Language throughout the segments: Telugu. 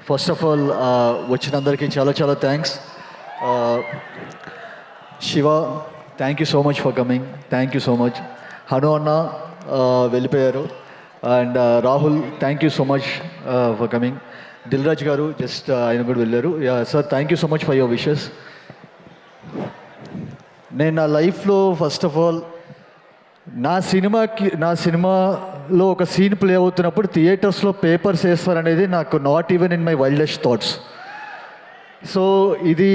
ఫస్ట్ ఆఫ్ ఆల్ వచ్చినందరికీ చాలా చాలా thanks. Shiva, thank you so much for coming. Thank you so much. Hanu అన్న వెళ్ళిపోయారు. And Rahul, thank you so much for coming. Dilraj గారు జస్ట్ ఆయన కూడా వెళ్ళారు. Sir, thank you so much for your wishes. నేను నా లైఫ్లో ఫస్ట్ ఆఫ్ ఆల్ నా సినిమాలో ఒక సీన్ ప్లే అవుతున్నప్పుడు థియేటర్స్లో పేపర్స్ వేస్తారనేది నాకు not even in my wildest thoughts. So ఇది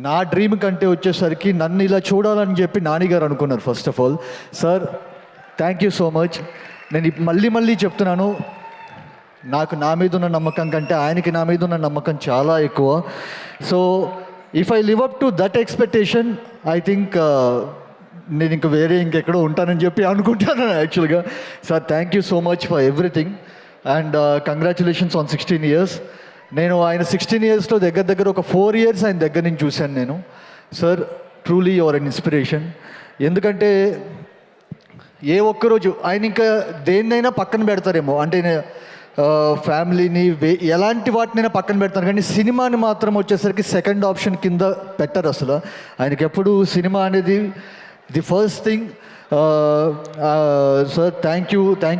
నా డ్రీమ్ కంటే వచ్చేసరికి నన్ను ఇలా చూడాలని చెప్పి నానిగారు అనుకున్నారు. First of all sir, thank you so much. నేను మళ్ళీ చెప్తున్నాను, నాకు నా మీద ఉన్న నమ్మకం కంటే ఆయనకి నా మీద ఉన్న నమ్మకం చాలా ఎక్కువ. So if I live up to that expectation, I think నేను ఇంకెక్కడో ఉంటానని చెప్పి అనుకుంటాను యాక్చువల్గా. Sir, thank you so much for everything and congratulations on 16 years. నేను ఆయన 16 yearsలో దగ్గర ఒక 4 years ఆయన దగ్గర నుంచి చూశాను నేను. Sir, truly your an inspiration. ఎందుకంటే ఏ ఒక్కరోజు ఆయన ఇంకా దేన్నైనా పక్కన పెడతారేమో, అంటే ఫ్యామిలీని ఎలాంటి వాటినైనా పక్కన పెడతాను, కానీ సినిమాని మాత్రం వచ్చేసరికి సెకండ్ ఆప్షన్ కింద పెట్టరు అసలు. ఆయనకి ఎప్పుడు సినిమా అనేది the first thing. Sir, thank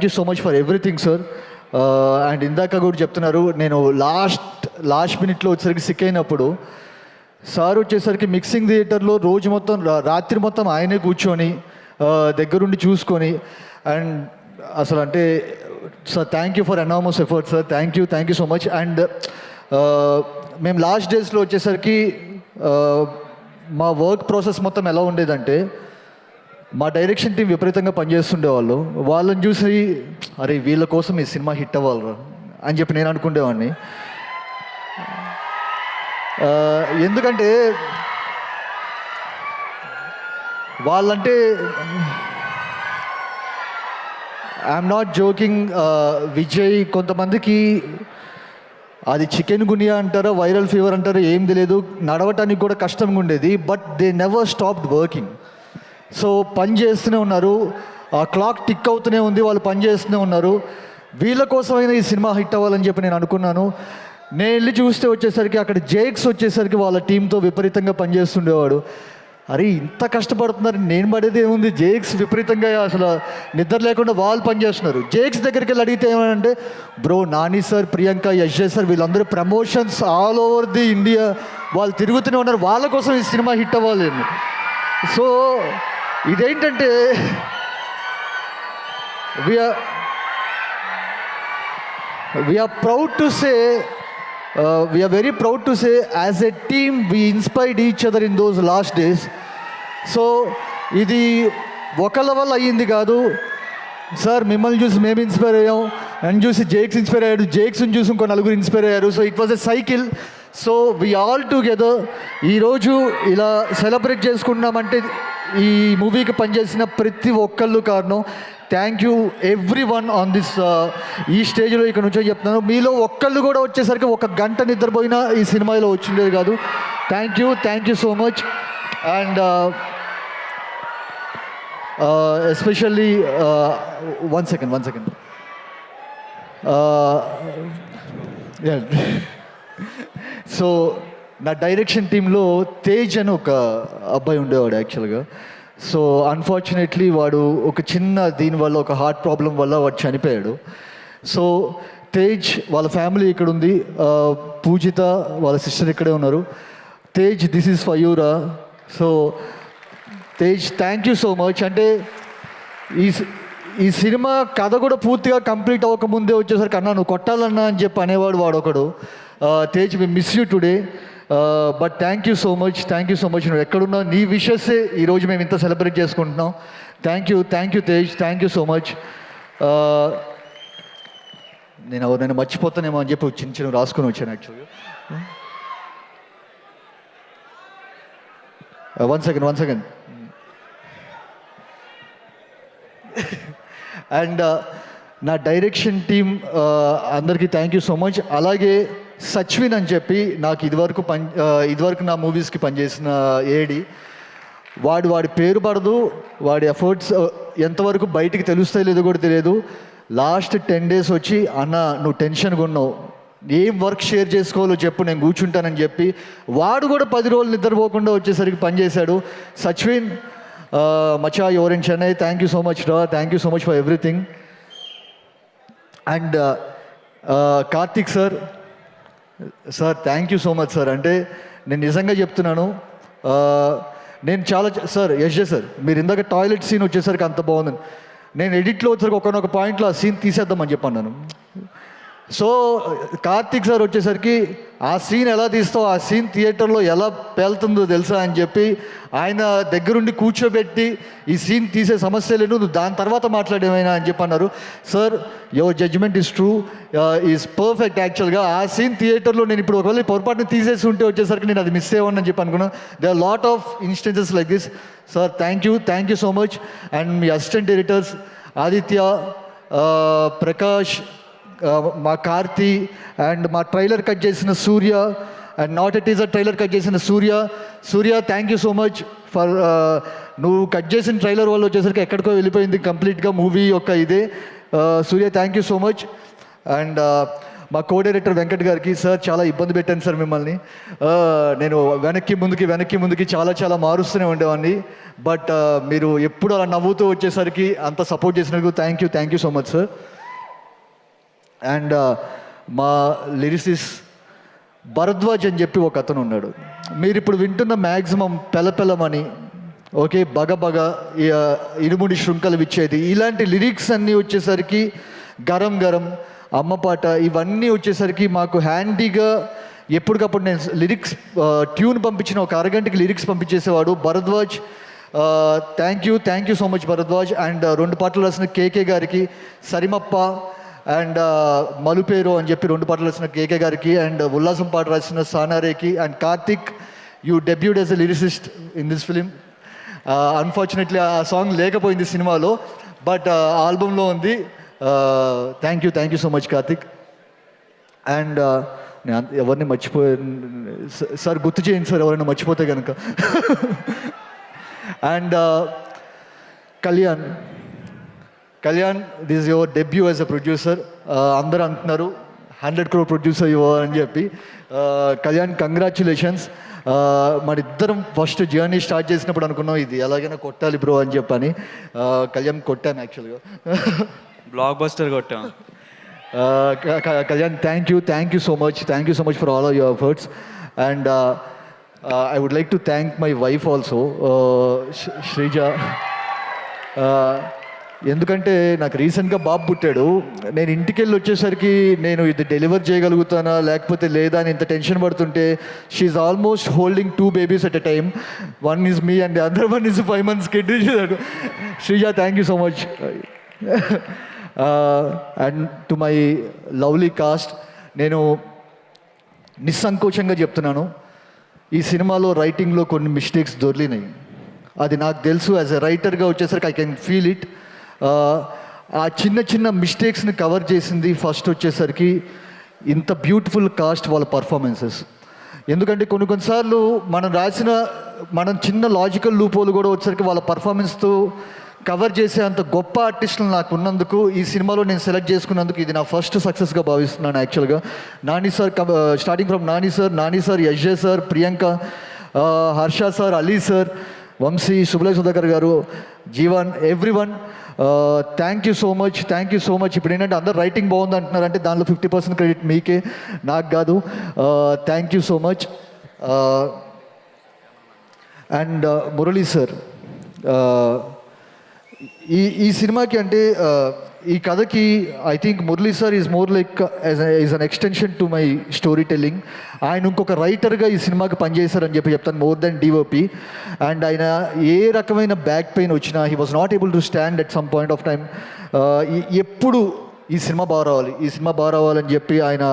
you so much for everything sir. And ఇందాక కూడా చెప్తున్నారు, నేను లాస్ట్ మినిట్లో వచ్చేసరికి సిక్ అయినప్పుడు సార్ వచ్చేసరికి మిక్సింగ్ థియేటర్లో రోజు మొత్తం రాత్రి మొత్తం ఆయనే కూర్చొని దగ్గరుండి చూసుకొని, అండ్ అసలు అంటే sir, thank you for enormous effort sir. Thank you so much. And మేము లాస్ట్ డేస్లో వచ్చేసరికి మా వర్క్ ప్రాసెస్ మొత్తం ఎలా ఉండేదంటే, మా డైరెక్షన్ టీం విపరీతంగా పనిచేస్తుండేవాళ్ళు. వాళ్ళని చూసి అరే వీళ్ళ కోసం ఈ సినిమా హిట్ అవ్వాలి అని చెప్పి నేను అనుకునేవాడిని. ఎందుకంటే వాళ్ళంటే ఐఎమ్ నాట్ జోకింగ్, విజయ్ కొంతమందికి అది చికెన్ గునియా అంటారో వైరల్ ఫీవర్ అంటారో ఏం తెలియదు, నడవటానికి కూడా కష్టంగా ఉండేది. But they never stopped working. So పని చేస్తూనే ఉన్నారు, ఆ క్లాక్ టిక్ అవుతూనే ఉంది, వాళ్ళు పని చేస్తూనే ఉన్నారు. వీళ్ళ కోసమైనా ఈ సినిమా హిట్ అవ్వాలని చెప్పి నేను అనుకున్నాను. నేను వెళ్ళి చూస్తే వచ్చేసరికి అక్కడ జేక్స్ వచ్చేసరికి వాళ్ళ టీంతో విపరీతంగా పనిచేస్తుండేవాడు. అరే ఇంత కష్టపడుతున్నారు, నేను పడేది ఏముంది, జేక్స్ విపరీతంగా అసలు నిద్ర లేకుండా వాళ్ళు పనిచేస్తున్నారు. జేక్స్ దగ్గరికి వెళ్ళి అడిగితే ఏమంటే, bro Nani sir, Priyanka, Yash sir వీళ్ళందరూ promotions all over the India వాళ్ళు తిరుగుతూనే ఉన్నారు, వాళ్ళ కోసం ఈ సినిమా హిట్ అవ్వాలి. సో ఇదేంటంటే we are very proud to say as a team we inspired each other in those last days. So ఇది ఒకళ్ళ వల్ల అయ్యింది కాదు సార్. మిమ్మల్ని చూసి మేము ఇన్స్పైర్ అయ్యాం, నన్ను చూసి జేక్స్ ఇన్స్పైర్ అయ్యాడు, జేక్స్ని చూసి ఇంకో నలుగురు ఇన్స్పైర్ అయ్యారు. So it was a cycle. So we all together ఈరోజు ఇలా సెలబ్రేట్ చేసుకున్నామంటే ఈ మూవీకి పనిచేసిన ప్రతి ఒక్కళ్ళు కారణం. Thank you every one on this. ఈ స్టేజ్లో ఇక్కడ నుంచో చెప్తున్నాను, మీలో ఒక్కళ్ళు కూడా వచ్చేసరికి ఒక గంట నిద్రపోయినా ఈ సినిమాలో వచ్చిండేది కాదు. Thank you so much. And especially one second so నా డైరెక్షన్ టీంలో తేజ్ అని ఒక అబ్బాయి ఉండేవాడు యాక్చువల్గా. సో అన్ఫార్చునేట్లీ వాడు ఒక చిన్న దీనివల్ల, ఒక హార్ట్ ప్రాబ్లం వల్ల వాడు చనిపోయాడు. సో తేజ్ వాళ్ళ ఫ్యామిలీ ఇక్కడ ఉంది, పూజిత వాళ్ళ సిస్టర్ ఇక్కడే ఉన్నారు. Tej, this is for you రా. So Tej, thank you so much. అంటే ఈ సినిమా కథ కూడా పూర్తిగా కంప్లీట్ అవ్వకముందే వచ్చేసరికి అన్నా నువ్వు కొట్టాలన్నా అని చెప్పి అనేవాడు వాడొకడు. Tej, we miss you today, but thank you so much. నువ్వు ఎక్కడున్నా నీ విషెస్సే ఈరోజు మేము ఇంత సెలబ్రేట్ చేసుకుంటున్నాం. Thank you Tej, thank you so much. నేను ఎవరైనా మర్చిపోతానేమో అని చెప్పి చిన్న రాసుకొని వచ్చాను యాక్చువల్గా. One second. అండ్ నా డైరెక్షన్ టీం అందరికీ థ్యాంక్ యూ సో మచ్. అలాగే సచ్విన్ అని చెప్పి నాకు ఇదివరకు నా మూవీస్కి పనిచేసిన ఏడి, వాడి పేరు పడదు, వాడి ఎఫర్ట్స్ ఎంతవరకు బయటికి తెలుస్తాయో లేదో కూడా తెలియదు. లాస్ట్ 10 days వచ్చి అన్న నువ్వు టెన్షన్గా ఉన్నావు, ఏం వర్క్ షేర్ చేసుకోవాలో చెప్పు, నేను కూర్చుంటానని చెప్పి వాడు కూడా 10 రోజులు నిద్రపోకుండా వచ్చేసరికి పనిచేశాడు. సచ్విన్ మచా your in Chennai, thank you so much రా, thank you so much for everything. And Karthik sir, sir thank you so much sir. అంటే నేను నిజంగా చెప్తున్నాను, నేను చాలా సార్ యశ్జే సార్, మీరు ఇందాక టాయిలెట్ సీన్ వచ్చేసరికి అంత బాగుంది. నేను ఎడిట్లో వచ్చేసరికి ఒకనొక పాయింట్లో ఆ సీన్ తీసేద్దామని చెప్పాను. సో కార్తిక్ సార్ వచ్చేసరికి ఆ సీన్ ఎలా తీస్తావు, ఆ సీన్ థియేటర్లో ఎలా పేలుతుందో తెలుసా అని చెప్పి ఆయన దగ్గరుండి కూర్చోబెట్టి ఈ సీన్ తీసే సమస్య లేదు, నువ్వు దాని తర్వాత మాట్లాడేమైనా అని చెప్పి అన్నారు. Sir your judgement is true, is perfect. యాక్చువల్గా ఆ సీన్ థియేటర్లో నేను ఇప్పుడు ఒకవేళ పొరపాటుని తీసేసి ఉంటే వచ్చేసరికి నేను అది మిస్ అయ్యాను అని చెప్పి అనుకున్నాను. They are lot of instances like this. Sir thank you so much. And మీ అసిస్టెంట్ డైరెక్టర్స్ ఆదిత్య, ప్రకాష్, మా కార్తి, అండ్ మా ట్రైలర్ కట్ చేసిన Surya, and not a teaser trailer cut చేసిన Surya thank you so much for నువ్వు కట్ చేసిన ట్రైలర్ వల్ల వచ్చేసరికి ఎక్కడికో వెళ్ళిపోయింది కంప్లీట్గా మూవీ యొక్క ఇదే. Surya thank you so much. And మా కో డైరెక్టర్ వెంకట్ గారికి, సార్ చాలా ఇబ్బంది పెట్టాను సార్ మిమ్మల్ని, నేను వెనక్కి ముందుకి చాలా మారుస్తూనే ఉండేవాడిని, బట్ మీరు ఎప్పుడు అలా నవ్వుతూ వచ్చేసరికి అంత సపోర్ట్ చేసినందుకు thank you so much sir. And మా లిరిసిస్ భరద్వాజ్ అని చెప్పి ఒక అతను ఉన్నాడు. మీరు ఇప్పుడు వింటున్న మ్యాక్సిమం పెలపెలమని, ఓకే, బగ ఇనుముడి శృంఖలు విచ్చేది, ఇలాంటి లిరిక్స్ అన్నీ వచ్చేసరికి గరం అమ్మపాట ఇవన్నీ వచ్చేసరికి మాకు హ్యాండీగా ఎప్పటికప్పుడు నేను లిరిక్స్ ట్యూన్ పంపించిన ఒక అరగంటకి లిరిక్స్ పంపించేసేవాడు Bharadwaj. Thank you so much Bharadwaj. And 2 పాటలు రాసిన కేకే గారికి, సరిమప్ప అండ్ మలుపేరు అని చెప్పి 2 పాటలు రాసిన కేకే గారికి, అండ్ ఉల్లాసం పాట రాసిన సానారేకి, and Karthik, you debuted as a lyricist in this film. Unfortunately ఆ సాంగ్ లేకపోయింది సినిమాలో, బట్ ఆల్బంలో ఉంది. Thank you so much Karthik. And నేను ఎవరిని మర్చిపోయాను సార్, గుర్తు చేయండి సార్ ఎవరైనా మర్చిపోతే కనుక. And Kalyan, this is your debut as a producer. అందరూ అంటున్నారు 100 crore ప్రొడ్యూసర్ యువర్ అని చెప్పి. కళ్యాణ్ కంగ్రాచ్యులేషన్స్. మనిద్దరం ఫస్ట్ జర్నీ స్టార్ట్ చేసినప్పుడు అనుకున్నాం ఇది ఎలాగైనా కొట్టాలి బ్రో అని చెప్పని. కళ్యాణ్ కొట్టాను యాక్చువల్గా, బ్లాక్ బస్టర్ కొట్టాం. Kalyan thank you so much for all of your efforts. And I would like to thank my wife also, Sreeja. ఎందుకంటే నాకు రీసెంట్గా బాబు పుట్టాడు. నేను ఇంటికి వెళ్ళి వచ్చేసరికి నేను ఇది డెలివర్ చేయగలుగుతానా లేకపోతే లేదా అని ఇంత టెన్షన్ పడుతుంటే, she's almost holding 2 babies at a time. One is me and the other one is 5 months kid. Sreeja thank you so much. And to my lovely cost, నేను నిస్సంకోచంగా చెప్తున్నాను, ఈ సినిమాలో రైటింగ్లో కొన్ని మిస్టేక్స్ దొర్లినాయి. అది నాకు తెలుసు. యాజ్ ఎ రైటర్గా వచ్చేసరికి ఐ కెన్ ఫీల్ ఇట్. ఆ చిన్న మిస్టేక్స్ని కవర్ చేసింది ఫస్ట్ వచ్చేసరికి ఇంత బ్యూటిఫుల్ కాస్ట్ వాళ్ళ పర్ఫార్మెన్సెస్. ఎందుకంటే కొన్నిసార్లు మనం చిన్న లాజికల్ లూపోలు కూడా వచ్చేసరికి వాళ్ళ పర్ఫార్మెన్స్తో కవర్ చేసే అంత గొప్ప ఆర్టిస్టులు నాకు ఉన్నందుకు ఈ సినిమాలో నేను సెలెక్ట్ చేసుకున్నందుకు ఇది నా ఫస్ట్ సక్సెస్గా భావిస్తున్నాను. యాక్చువల్గా Nani sir, starting from Nani sir, యశ్జే sir, Priyanka, Harsha sir, Ali sir, Vamsi, సుబలయ్ సుధాకర్ గారు, Jeevan, everyone, thank you so much. ఇప్పుడు ఏంటంటే అందరు రైటింగ్ బాగుంది అంటున్నారు, అంటే దానిలో 50% క్రెడిట్ మీకే, నాకు కాదు. Thank you so much. And Murali sir, ఈ సినిమాకి అంటే ఈ కథకి I think Murali sir is more like is an extension to my story telling. ఆయన ఇంకొక రైటర్గా ఈ సినిమాకి పనిచేశారని చెప్పి చెప్తాను, మోర్ దెన్ డిఓపి. అండ్ ఆయన ఏ రకమైన బ్యాక్ పెయిన్ వచ్చినా he was not able to stand at some point of time. ఎప్పుడు ఈ సినిమా బాగా రావాలని చెప్పి ఆయన,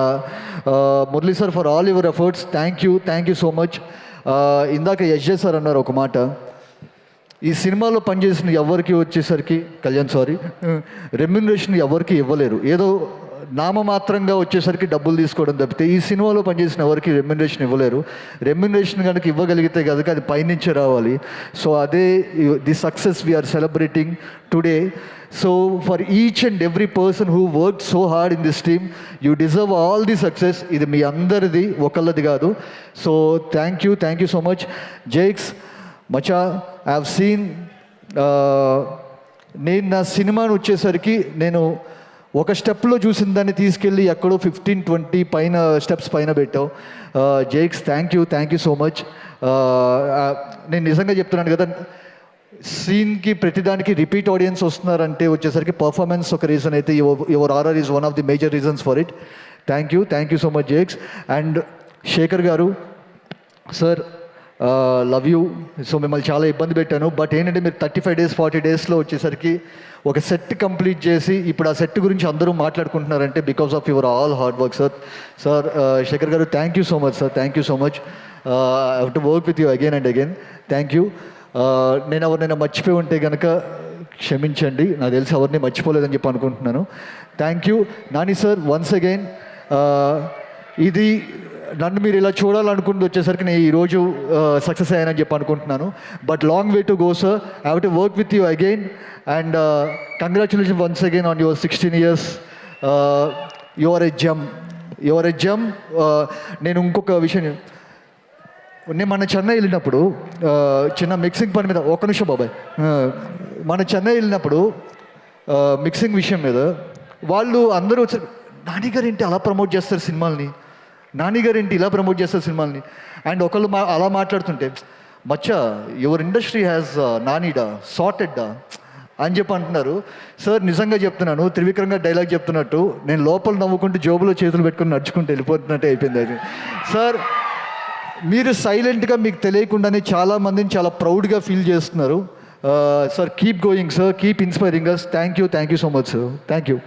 Murali sir for all your efforts, thank you so much. ఇందాక యశ్జే సార్ అన్నారు ఒక మాట, ఈ సినిమాలో పనిచేసిన ఎవరికి వచ్చేసరికి రెమ్యూనరేషన్ ఎవరికి ఇవ్వలేరు. ఏదో నామమాత్రంగా వచ్చేసరికి డబ్బులు తీసుకోవడం తప్పితే ఈ సినిమాలో పనిచేసిన ఎవరికి రెమ్యునరేషన్ ఇవ్వలేరు. రెమ్యునరేషన్ కనుక ఇవ్వగలిగితే కనుక అది పైనుంచే రావాలి. సో అదే the success we are celebrating today. So for each and every person who work so hard in this team, you deserve all the success. ఇది మీ అందరిది, ఒకళ్ళది కాదు. So thank you so much. జైక్స్ మచా, ఐ హ్యావ్ సీన్, నేను నా సినిమాను వచ్చేసరికి నేను ఒక స్టెప్లో చూసిన దాన్ని తీసుకెళ్ళి ఎక్కడో 15-20 పైన స్టెప్స్ పైన పెట్టావు. జైక్స్ థ్యాంక్ యూ సో మచ్. నేను నిజంగా చెప్తున్నాను కదా, సీన్కి ప్రతిదానికి రిపీట్ ఆడియన్స్ వస్తున్నారంటే వచ్చేసరికి పర్ఫార్మెన్స్ ఒక రీజన్ అయితే, your RR is one of the major reasons for it. Thank you so much Jakes. And Shekhar గారు సార్, లవ్ యూ. సో మిమ్మల్ని చాలా ఇబ్బంది పెట్టాను, బట్ ఏంటంటే మీరు 35 days 40 daysలో వచ్చేసరికి ఒక సెట్ కంప్లీట్ చేసి ఇప్పుడు ఆ సెట్ గురించి అందరూ మాట్లాడుకుంటున్నారంటే because of your all hard work sir. Sir Shekhar గారు thank you so much sir, thank you so much. I have to work with you again and again. Thank you. నేను ఎవరినైనా మర్చిపోయి ఉంటే కనుక క్షమించండి, నాకు తెలిసి ఎవరిని మర్చిపోలేదని చెప్పి అనుకుంటున్నాను. Thank you Nani sir once again. ఇది నన్ను మీరు ఇలా చూడాలనుకుంటూ వచ్చేసరికి నేను ఈరోజు సక్సెస్ అయ్యానని చెప్పి అనుకుంటున్నాను. But long way to go sir. I have to work with you again and congratulation once again on your 16 years. You are a gem. నేను ఇంకొక విషయం, నేను మన చెన్నై వెళ్ళినప్పుడు చిన్న మిక్సింగ్ పని మీద, ఒక్క నిమిషం బాబాయ్, మన చెన్నై వెళ్ళినప్పుడు మిక్సింగ్ విషయం మీద వాళ్ళు అందరూ వచ్చారు, నానిగారు ఏంటి అలా ప్రమోట్ చేస్తారు సినిమాల్ని, నానిగారు ఏంటి ఇలా ప్రమోట్ చేస్తారు సినిమాల్ని. అండ్ ఒకళ్ళు అలా మాట్లాడుతుంటే, మచ్చా యువర్ ఇండస్ట్రీ హ్యాస్ నానిడా సార్టెడ్డా అని చెప్పి అంటున్నారు. సార్ నిజంగా చెప్తున్నాను, త్రివిక్రమ్ గారు డైలాగ్ చెప్తున్నట్టు నేను లోపల నవ్వుకుంటూ జోబులో చేతులు పెట్టుకుని నడుచుకుంటూ వెళ్ళిపోతున్నట్టే అయిపోయింది అది. సార్ మీరు సైలెంట్గా మీకు తెలియకుండానే చాలామందిని చాలా ప్రౌడ్గా ఫీల్ చేస్తున్నారు. Sir keep going sir, keep inspiring us. Thank you so much sir. Thank you.